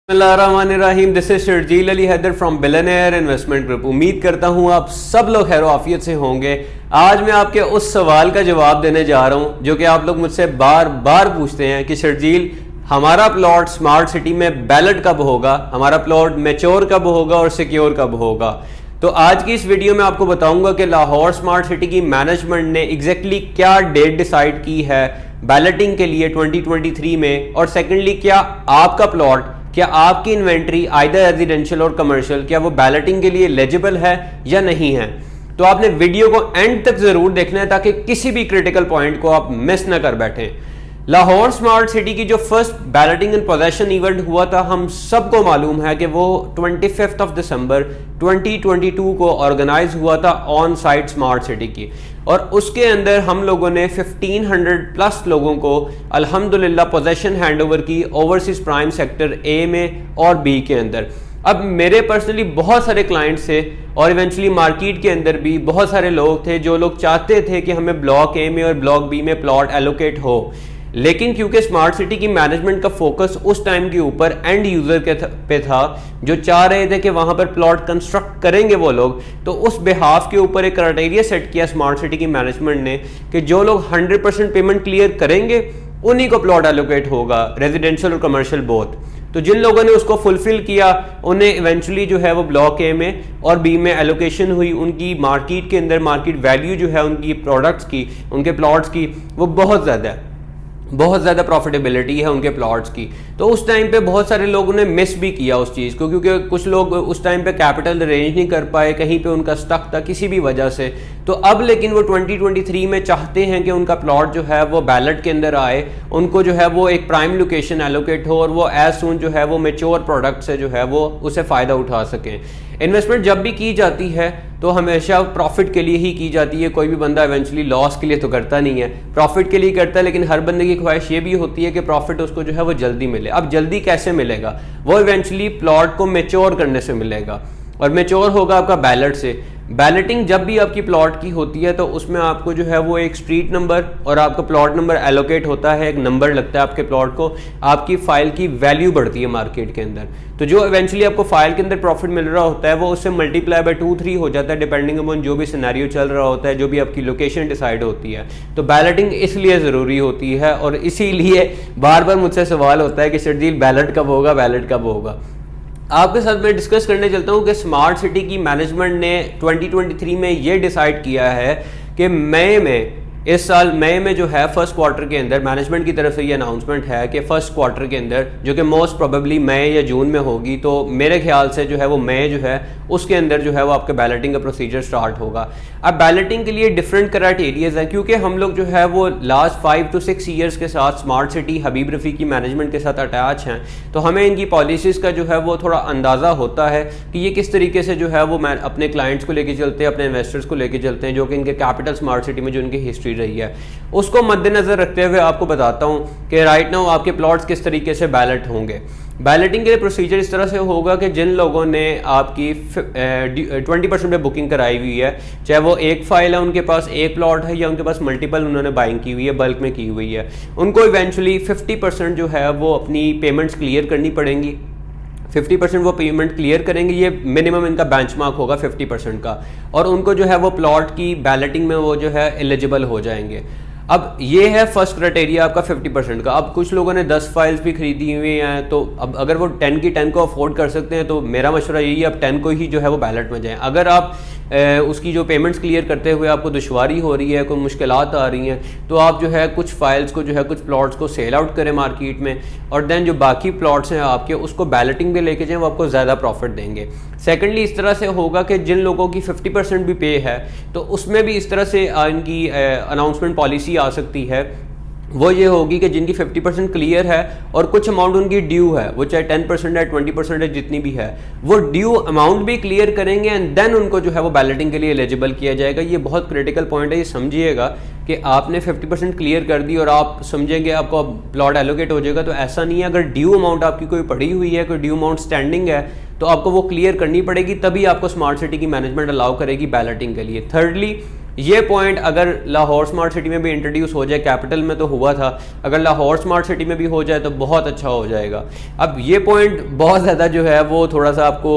बिस्मिल्लाहिर्रहमानिर्रहीम। This is Sharjeel Ali Haider from billionaire investment group. उम्मीद करता हूँ आप सब लोग खैर आफियत से होंगे। आज मैं आपके उस सवाल का जवाब देने जा रहा हूँ जो कि आप लोग मुझसे बार बार पूछते हैं कि शर्जील हमारा प्लॉट स्मार्ट सिटी में बैलेट कब होगा, हमारा प्लॉट मैच्योर कब होगा और सिक्योर कब होगा। तो आज की इस वीडियो में आपको बताऊंगा कि लाहौर स्मार्ट सिटी की मैनेजमेंट ने एग्जैक्टली क्या डेट डिसाइड की है बैलेटिंग के लिए 2023 में, और सेकेंडली क्या आपका प्लॉट, क्या आपकी इन्वेंट्री आइदर रेजिडेंशियल और कमर्शियल, क्या वो बैलेटिंग के लिए एलिजिबल है या नहीं है। तो आपने वीडियो को एंड तक जरूर देखना है ताकि किसी भी क्रिटिकल पॉइंट को आप मिस ना कर बैठें। लाहौर स्मार्ट सिटी की जो first balloting in possession event हुआ था, हम सबको मालूम है कि वो 25 दिसंबर 2022 को ऑर्गेनाइज हुआ था ऑन साइट स्मार्ट सिटी की, और उसके अंदर हम लोगों ने 1500 प्लस लोगों को अल्हम्दुलिल्लाह पोजेशन हैंडओवर की ओवरसीज प्राइम सेक्टर ए में और बी के अंदर। अब मेरे पर्सनली बहुत सारे क्लाइंट्स थे और इवेंचुअली मार्केट के अंदर भी बहुत सारे लोग थे जो लोग चाहते थे कि हमें ब्लॉक ए में और ब्लॉक बी में प्लॉट एलोकेट हो, लेकिन क्योंकि स्मार्ट सिटी की मैनेजमेंट का फोकस उस टाइम के ऊपर एंड यूजर के पे था जो चाह रहे थे कि वहां पर प्लॉट कंस्ट्रक्ट करेंगे वो लोग, तो उस बिहाफ के ऊपर एक क्राइटेरिया सेट किया स्मार्ट सिटी की मैनेजमेंट ने कि जो लोग 100% पेमेंट क्लियर करेंगे उन्हीं को प्लॉट एलोकेट होगा, रेजिडेंशियल और कमर्शियल बोथ। तो जिन लोगों ने उसको फुलफिल किया उन्हें इवेंचुअली जो है वो ब्लॉक ए में और बी में एलोकेशन हुई। उनकी मार्केट के अंदर मार्केट वैल्यू जो है उनकी प्रोडक्ट्स की, उनके प्लॉट्स की, वो बहुत ज़्यादा है, बहुत ज़्यादा प्रॉफिटेबिलिटी है उनके प्लॉट्स की। तो उस टाइम पे बहुत सारे लोगों ने मिस भी किया उस चीज़ को, क्योंकि कुछ लोग उस टाइम पे कैपिटल अरेंज नहीं कर पाए, कहीं पे उनका स्टक था किसी भी वजह से। तो अब लेकिन वो 2023 में चाहते हैं कि उनका प्लॉट जो है वो बैलेट के अंदर आए, उनको जो है वो एक प्राइम लोकेशन एलोकेट हो और वो एज सून जो है वो मेच्योर प्रोडक्ट से जो है वो उसे फ़ायदा उठा सकें। इन्वेस्टमेंट जब भी की जाती है तो हमेशा प्रॉफिट के लिए ही की जाती है, कोई भी बंदा इवेंचुअली लॉस के लिए तो करता नहीं है, प्रॉफिट के लिए करता है। लेकिन हर बंदे की ख्वाहिश ये भी होती है कि प्रॉफिट उसको जो है वो जल्दी मिले। अब जल्दी कैसे मिलेगा? वो इवेंचुअली प्लॉट को मैच्योर करने से मिलेगा, और मैच्योर होगा आपका बैलेट से। बैलेटिंग जब भी आपकी प्लॉट की होती है तो उसमें आपको जो है वो एक स्ट्रीट नंबर और आपका प्लॉट नंबर एलोकेट होता है, एक नंबर लगता है आपके प्लॉट को, आपकी फाइल की वैल्यू बढ़ती है मार्केट के अंदर। तो जो इवेंचुअली आपको फाइल के अंदर प्रॉफिट मिल रहा होता है वो उससे मल्टीप्लाई बाय 2-3 हो जाता है, डिपेंडिंग अपॉन जो भी सिनेरियो चल रहा होता है, जो भी आपकी लोकेशन डिसाइड होती है। तो बैलेटिंग इसलिए ज़रूरी होती है, और इसीलिए बार बार मुझसे सवाल होता है कि शर्जील बैलेट कब होगा, बैलेट कब होगा। आपके साथ मैं डिस्कस करने चलता हूं कि स्मार्ट सिटी की मैनेजमेंट ने 2023 में ये डिसाइड किया है कि मई में, इस साल मई में जो है फर्स्ट क्वार्टर के अंदर मैनेजमेंट की तरफ से ये अनाउंसमेंट है कि फर्स्ट क्वार्टर के अंदर, जो कि मोस्ट प्रोबेबली मई या जून में होगी, तो मेरे ख्याल से जो है वो मई जो है उसके अंदर जो है वो आपका बैलेटिंग का प्रोसीजर स्टार्ट होगा। अब बैलेटिंग के लिए डिफरेंट क्राइटेरियाज हैं, क्योंकि हम लोग जो है वो लास्ट 5 to 6 ईयर्स के साथ स्मार्ट सिटी हबीब रफ़ी की मैनेजमेंट के साथ अटैच हैं, तो हमें इनकी पॉलिसीज़ का जो है वो थोड़ा अंदाज़ा होता है कि ये किस तरीके से जो है वो अपने क्लाइंट्स को लेके चलते हैं, अपने इन्वेस्टर्स को लेके चलते हैं, जो कि इनके कैपिटल स्मार्ट सिटी में जो इनकी हिस्ट्री रही है उसको मद्देनजर रखते हुए आपको बताता हूं कि राइट नाउ आपके प्लॉट्स किस तरीके से बैलेट होंगे। बैलेटिंग के लिए प्रोसीजर इस तरह से होगा कि जिन लोगों ने आपकी 20% पे बुकिंग कराई हुई है, चाहे वो एक फाइल है, उनके पास एक प्लॉट है, या उनके पास मल्टीपल उन्होंने बाइंग की हुई है, बल्क में की हुई है, उनको इवेंचुअली 50% जो है वो अपनी पेमेंट्स क्लियर करनी पड़ेंगी। 50% वो पेमेंट क्लियर करेंगे, ये मिनिमम इनका बेंचमार्क होगा 50% का, और उनको जो है वो प्लॉट की बैलेटिंग में वो जो है एलिजिबल हो जाएंगे। अब ये है फर्स्ट क्राइटेरिया आपका 50% का। अब कुछ लोगों ने 10 फाइल्स भी खरीदी हुई हैं, तो अब अगर वो 10 की 10 को अफोर्ड कर सकते हैं तो मेरा मशवरा यही है आप 10 को ही जो है वो बैलेट में जाएं। अगर आप उसकी जो पेमेंट्स क्लियर करते हुए आपको दुश्वारी हो रही है, कोई मुश्किलात आ रही हैं, तो आप जो है कुछ फाइल्स को जो है कुछ प्लॉट्स को सेल आउट करें मार्केट में, और देन जो बाकी प्लॉट्स हैं आपके उसको बैलेटिंग पे लेके जाएं, वो आपको ज़्यादा प्रॉफिट देंगे। सेकेंडली इस तरह से होगा कि जिन लोगों की 50% भी पे है तो उसमें भी इस तरह से इनकी अनाउंसमेंट पॉलिसी आ सकती है, वो ये होगी कि जिनकी 50% क्लियर है और कुछ अमाउंट उनकी ड्यू है, वो चाहे 10% है, 20% है, जितनी भी है, वो ड्यू अमाउंट भी क्लियर करेंगे एंड देन उनको जो है वो बैलेटिंग के लिए एलिजिबल किया जाएगा। ये बहुत क्रिटिकल पॉइंट है, ये समझिएगा कि आपने 50% क्लियर कर दी और आप समझेंगे आपको प्लॉट एलोकेट हो जाएगा, तो ऐसा नहीं है। अगर ड्यू अमाउंट आपकी कोई पड़ी हुई है, कोई ड्यू अमाउंट स्टैंडिंग है, तो आपको वो क्लियर करनी पड़ेगी, तभी आपको स्मार्ट सिटी की मैनेजमेंट अलाउ करेगी बैलेटिंग के लिए। थर्डली ये पॉइंट अगर लाहौर स्मार्ट सिटी में भी इंट्रोड्यूस हो जाए, कैपिटल में तो हुआ था, अगर लाहौर स्मार्ट सिटी में भी हो जाए तो बहुत अच्छा हो जाएगा। अब ये पॉइंट बहुत ज़्यादा जो है वो थोड़ा सा आपको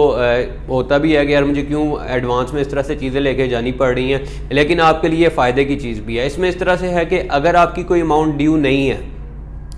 होता भी है कि यार मुझे क्यों एडवांस में इस तरह से चीज़ें लेके जानी पड़ रही हैं, लेकिन आपके लिए फ़ायदे की चीज़ भी है। इसमें इस तरह से है कि अगर आपकी कोई अमाउंट ड्यू नहीं है,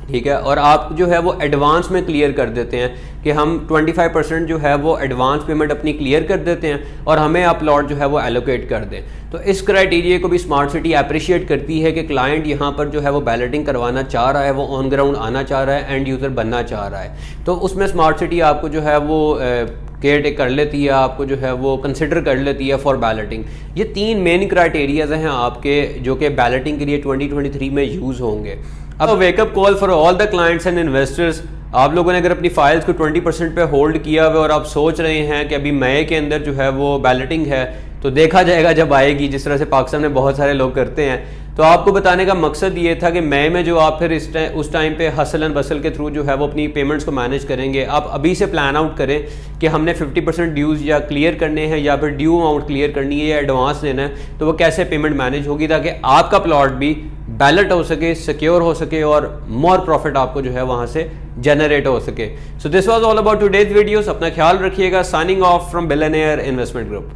ठीक है, और आप जो है वो एडवांस में क्लियर कर देते हैं कि हम 25% जो है वो एडवांस पेमेंट अपनी क्लियर कर देते हैं और हमें आप प्लॉट जो है वो एलोकेट कर दें, तो इस क्राइटेरिया को भी स्मार्ट सिटी अप्रिशिएट करती है कि क्लाइंट यहाँ पर जो है वो बैलेटिंग करवाना चाह रहा है, वो ऑन ग्राउंड आना चाह रहा है, एंड यूज़र बनना चाह रहा है। तो उसमें स्मार्ट सिटी आपको जो है वो केयर टेक कर लेती है, आपको जो है वो कंसिडर कर लेती है फॉर बैलेटिंग। ये 3 मेन क्राइटेरियाज हैं आपके जो कि बैलेटिंग के लिए 2023 में यूज़ होंगे। अब wake up call for all the clients and investors. आप लोगों ने अगर अपनी फाइल्स को 20% पे होल्ड किया हुआ और आप सोच रहे हैं कि अभी मई के अंदर जो है वो बैलेटिंग है, तो देखा जाएगा जब आएगी, जिस तरह से पाकिस्तान में बहुत सारे लोग करते हैं। तो आपको बताने का मकसद ये था कि मई में जो आप फिर उस टाइम पे हसल एंड बसल के थ्रू जो है वो अपनी पेमेंट्स को मैनेज करेंगे, आप अभी से प्लान आउट करें कि हमने 50% ड्यूज या क्लियर करने हैं या फिर ड्यू अमाउंट क्लियर करनी है या एडवांस देना है, तो वो कैसे पेमेंट मैनेज होगी ताकि आपका प्लॉट भी बैलेट हो सके, सिक्योर हो सके और मोर प्रॉफिट आपको जो है वहां से जनरेट हो सके। So this was all about today's videos. अपना ख्याल रखिएगा। Signing off from billionaire investment group.